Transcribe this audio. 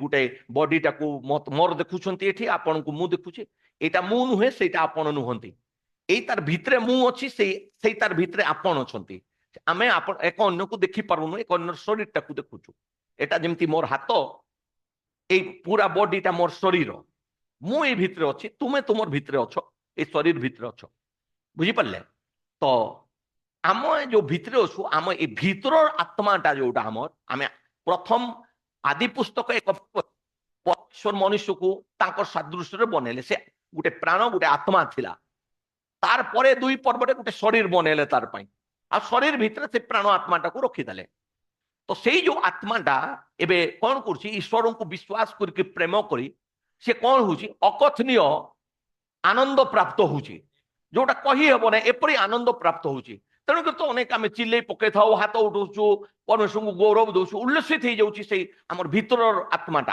गोटे बॉडीटा को मोर देखुंट ये आपण को मु देखुचे एटा मु नुहे से आपण नुहंती एई तार भितरे मु अच्छी से तार भितरे आपण अछंती आमे आपण एक अन्य को देखि पारुनु एक अन्य शरीर टाकू देखुचु एटा जेमती मोर हाथ ए पूरा बॉडीटा मोर शरीर मु ए भितरे अच्छी तुमे तुमर भितरे अछ ए शरीर भितरे अछ बुझी परले तो आम जो भितरे अच्छु आम ए भितर आत्माटा जोटा आमर आमे प्रथम आदि पुस्तक एक परमेश्वर मनुष्य को तांकर सादृश्य बनैले से गोटे प्राण गोटे आत्मा थिला तार परे दुई पर्वटे गोटे शरीर बनैले तार पई आ शरीर भितर से प्राण आत्माटा को रखिदेले तो से जो आत्माटा एबे कौन करछि ईश्वर को विश्वास करके प्रेम करी से कौन होछि अकथनीय आनंद प्राप्त होछि जोटा कही हेब ना एपरी आनंद प्राप्त होछि तेणुकर तो अनेक आम चिल्ले पकई था हाथ उठाऊ परमेश्वर को गौरव दौचु उल्लसित हो जाऊँ से आम भीतर आत्माटा